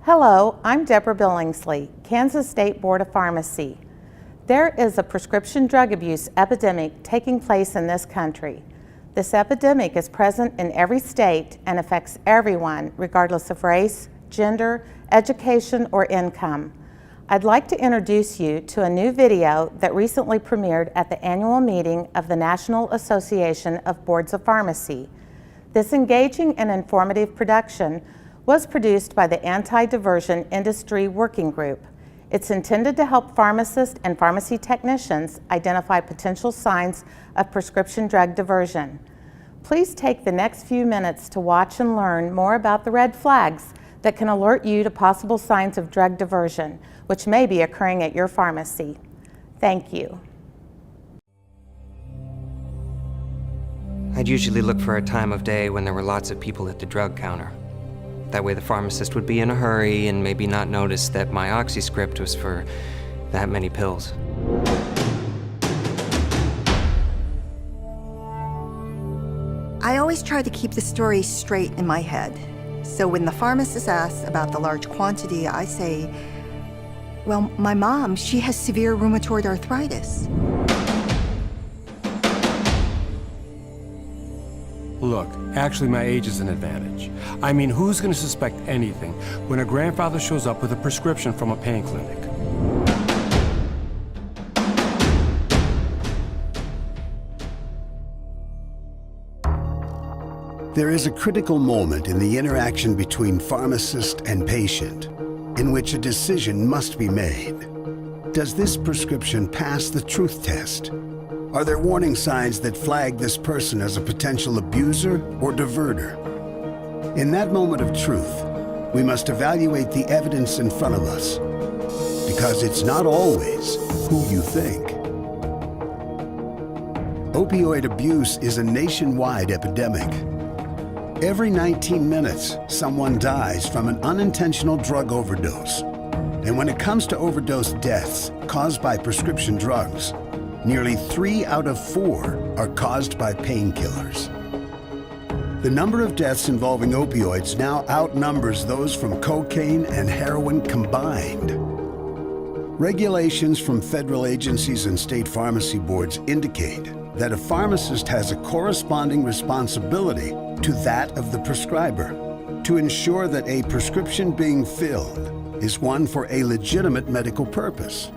Hello, I'm Deborah Billingsley, Kansas State Board of Pharmacy. There is a prescription drug abuse epidemic taking place in this country. This epidemic is present in every state and affects everyone, regardless of race, gender, education, or income. I'd like to introduce you to a new video that recently premiered at the annual meeting of the National Association of Boards of Pharmacy. This engaging and informative production was produced by the Anti-Diversion Industry Working Group. It's intended to help pharmacists and pharmacy technicians identify potential signs of prescription drug diversion. Please take the next few minutes to watch and learn more about the red flags that can alert you to possible signs of drug diversion, which may be occurring at your pharmacy. Thank you. I'd usually look for a time of day when there were lots of people at the drug counter. That way the pharmacist would be in a hurry and maybe not notice that my oxy script was for that many pills. I always try to keep the story straight in my head. So when the pharmacist asks about the large quantity, I say, well, my mom, she has severe rheumatoid arthritis. Look, actually my age is an advantage. I mean, who's gonna suspect anything when a grandfather shows up with a prescription from a pain clinic? There is a critical moment in the interaction between pharmacist and patient in which a decision must be made. Does this prescription pass the truth test? Are there warning signs that flag this person as a potential abuser or diverter? In that moment of truth, we must evaluate the evidence in front of us, because it's not always who you think. Opioid abuse is a nationwide epidemic. Every 19 minutes, someone dies from an unintentional drug overdose. And when it comes to overdose deaths caused by prescription drugs, nearly 3 out of 4 are caused by painkillers. The number of deaths involving opioids now outnumbers those from cocaine and heroin combined. Regulations from federal agencies and state pharmacy boards indicate that a pharmacist has a corresponding responsibility to that of the prescriber to ensure that a prescription being filled is one for a legitimate medical purpose.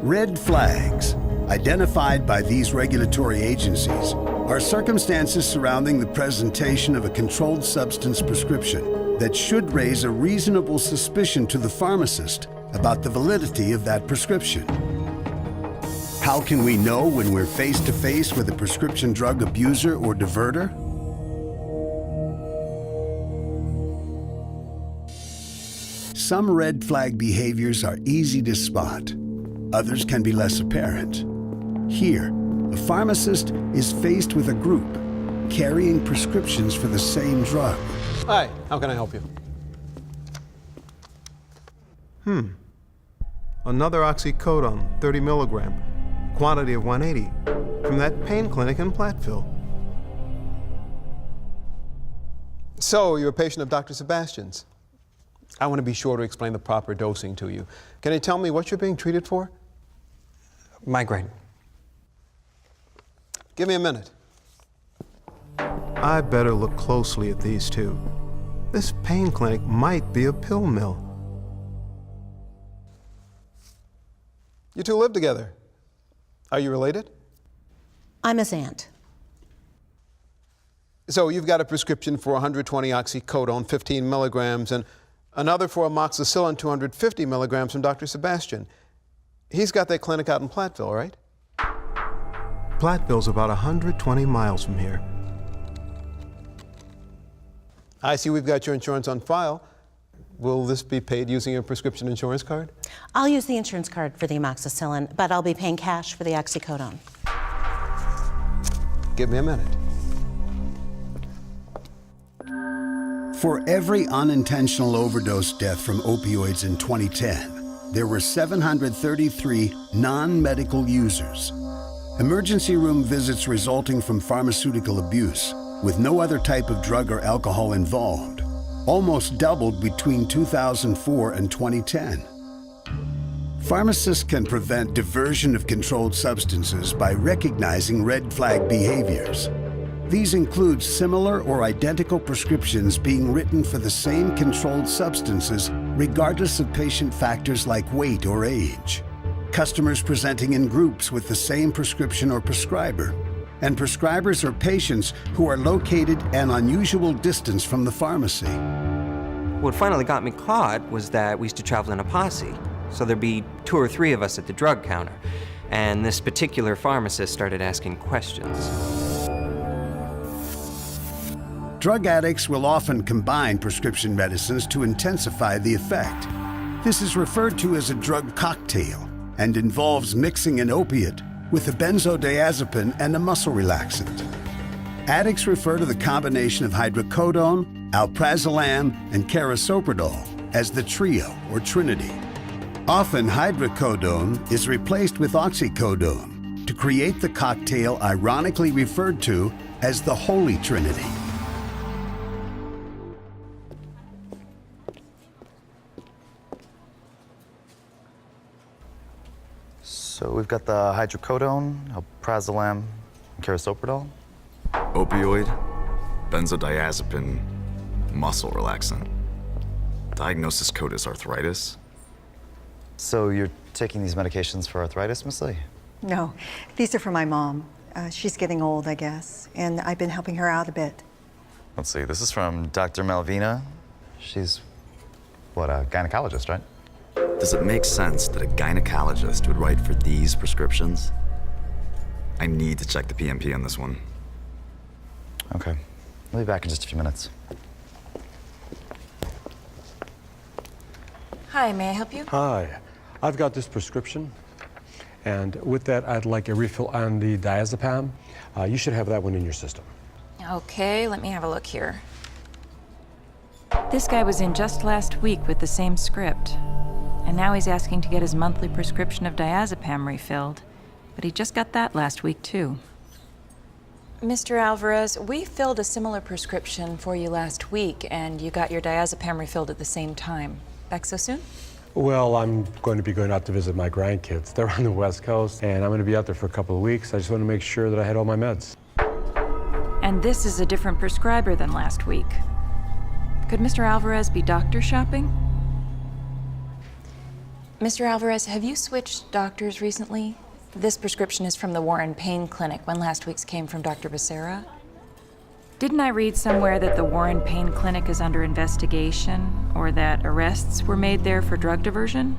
Red flags, identified by these regulatory agencies, are circumstances surrounding the presentation of a controlled substance prescription that should raise a reasonable suspicion to the pharmacist about the validity of that prescription. How can we know when we're face to face with a prescription drug abuser or diverter? Some red flag behaviors are easy to spot. Others can be less apparent. Here, a pharmacist is faced with a group carrying prescriptions for the same drug. Hi, how can I help you? Another oxycodone, 30 milligram, quantity of 180, from that pain clinic in Platteville. So, you're a patient of Dr. Sebastian's. I want to be sure to explain the proper dosing to you. Can you tell me what you're being treated for? Migraine. Give me a minute. I better look closely at these two. This pain clinic might be a pill mill. You two live together. Are you related? I'm his aunt. So you've got a prescription for 120 oxycodone, 15 milligrams, and another for amoxicillin, 250 milligrams from Dr. Sebastian. He's got that clinic out in Platteville, right? Platteville's about 120 miles from here. I see we've got your insurance on file. Will this be paid using your prescription insurance card? I'll use the insurance card for the amoxicillin, but I'll be paying cash for the oxycodone. Give me a minute. For every unintentional overdose death from opioids in 2010, there were 733 non-medical users. Emergency room visits resulting from pharmaceutical abuse, with no other type of drug or alcohol involved, almost doubled between 2004 and 2010. Pharmacists can prevent diversion of controlled substances by recognizing red flag behaviors. These include similar or identical prescriptions being written for the same controlled substances regardless of patient factors like weight or age, customers presenting in groups with the same prescription or prescriber, and prescribers or patients who are located an unusual distance from the pharmacy. What finally got me caught was that we used to travel in a posse. So there'd be 2 or 3 of us at the drug counter, and this particular pharmacist started asking questions. Drug addicts will often combine prescription medicines to intensify the effect. This is referred to as a drug cocktail and involves mixing an opiate with a benzodiazepine and a muscle relaxant. Addicts refer to the combination of hydrocodone, alprazolam, and carisoprodol as the trio or trinity. Often hydrocodone is replaced with oxycodone to create the cocktail ironically referred to as the Holy Trinity. So we've got the hydrocodone, alprazolam, and carisoprodol. Opioid, benzodiazepine, muscle relaxant. Diagnosis code is arthritis. So you're taking these medications for arthritis, Miss Lee? No, these are for my mom. She's getting old, I guess, and I've been helping her out a bit. Let's see, this is from Dr. Malvina. She's, what, a gynecologist, right? Does it make sense that a gynecologist would write for these prescriptions? I need to check the PMP on this one. Okay, I'll be back in just a few minutes. Hi, may I help you? Hi. I've got this prescription, and with that, I'd like a refill on the diazepam. You should have that one in your system. Okay, let me have a look here. This guy was in just last week with the same script, and now he's asking to get his monthly prescription of diazepam refilled, but he just got that last week, too. Mr. Alvarez, we filled a similar prescription for you last week, and you got your diazepam refilled at the same time. Back so soon? Well, I'm going to be going out to visit my grandkids. They're on the West Coast, and I'm going to be out there for a couple of weeks. I just want to make sure that I had all my meds. And this is a different prescriber than last week. Could Mr. Alvarez be doctor shopping? Mr. Alvarez, have you switched doctors recently? This prescription is from the Warren Pain Clinic, when last week's came from Dr. Becerra. Didn't I read somewhere that the Warren Pain Clinic is under investigation, or that arrests were made there for drug diversion?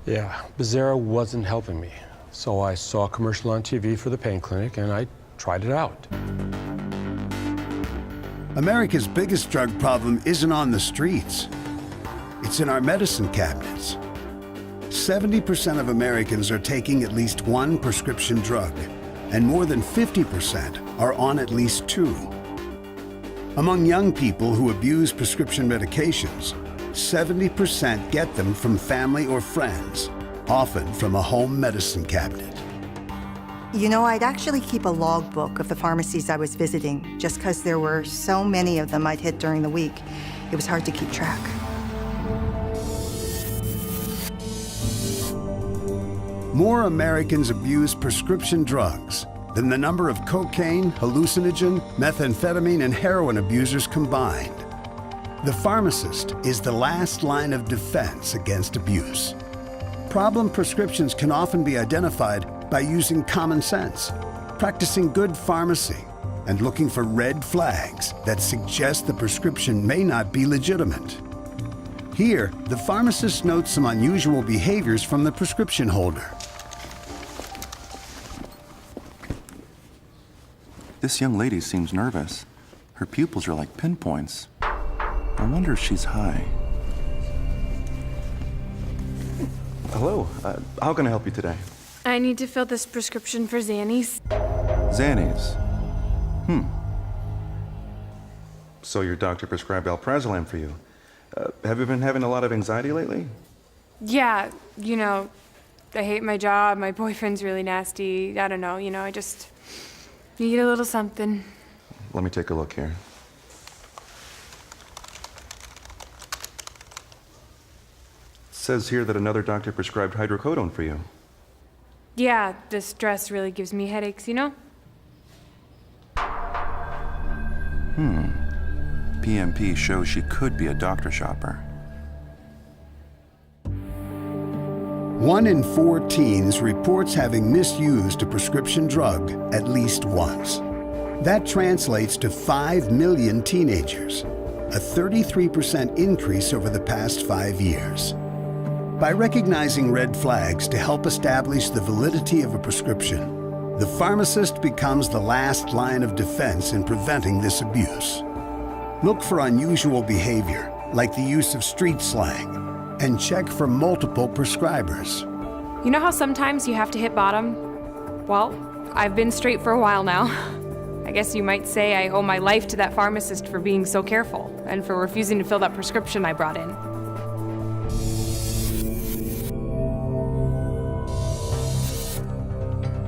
Yeah, Becerra wasn't helping me. So I saw a commercial on TV for the pain clinic, and I tried it out. America's biggest drug problem isn't on the streets. It's in our medicine cabinets. 70% of Americans are taking at least one prescription drug, and more than 50% are on at least 2. Among young people who abuse prescription medications, 70% get them from family or friends, often from a home medicine cabinet. You know, I'd actually keep a logbook of the pharmacies I was visiting, just because there were so many of them I'd hit during the week. It was hard to keep track. More Americans abuse prescription drugs than the number of cocaine, hallucinogen, methamphetamine, and heroin abusers combined. The pharmacist is the last line of defense against abuse. Problem prescriptions can often be identified by using common sense, practicing good pharmacy, and looking for red flags that suggest the prescription may not be legitimate. Here, the pharmacist notes some unusual behaviors from the prescription holder. This young lady seems nervous. Her pupils are like pinpoints. I wonder if she's high. Hello, how can I help you today? I need to fill this prescription for Xannies. Xannies. So your doctor prescribed alprazolam for you. Have you been having a lot of anxiety lately? Yeah, you know, I hate my job, my boyfriend's really nasty, I don't know, you know, I just need a little something. Let me take a look here. Says here that another doctor prescribed hydrocodone for you. Yeah, the stress really gives me headaches, you know? PMP shows she could be a doctor shopper. 1 in 4 teens reports having misused a prescription drug at least once. That translates to 5 million teenagers, a 33% increase over the past 5 years. By recognizing red flags to help establish the validity of a prescription, the pharmacist becomes the last line of defense in preventing this abuse. Look for unusual behavior, like the use of street slang, and check for multiple prescribers. You know how sometimes you have to hit bottom? Well, I've been straight for a while now. I guess you might say I owe my life to that pharmacist for being so careful and for refusing to fill that prescription I brought in.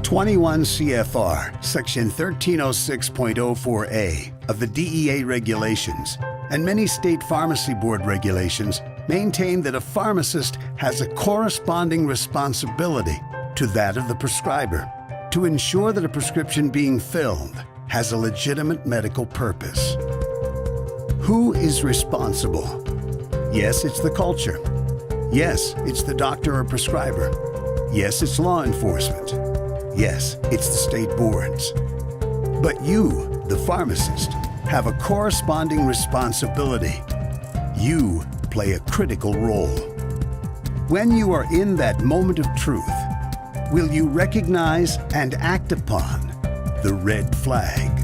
"21 CFR, Section 1306.04a of the DEA regulations and many state pharmacy board regulations maintain that a pharmacist has a corresponding responsibility to that of the prescriber to ensure that a prescription being filled has a legitimate medical purpose. Who is responsible? Yes, it's the culture. Yes, it's the doctor or prescriber. Yes, it's law enforcement. Yes, it's the state boards. But you, the pharmacist, have a corresponding responsibility. You play a critical role. When you are in that moment of truth, will you recognize and act upon the red flag?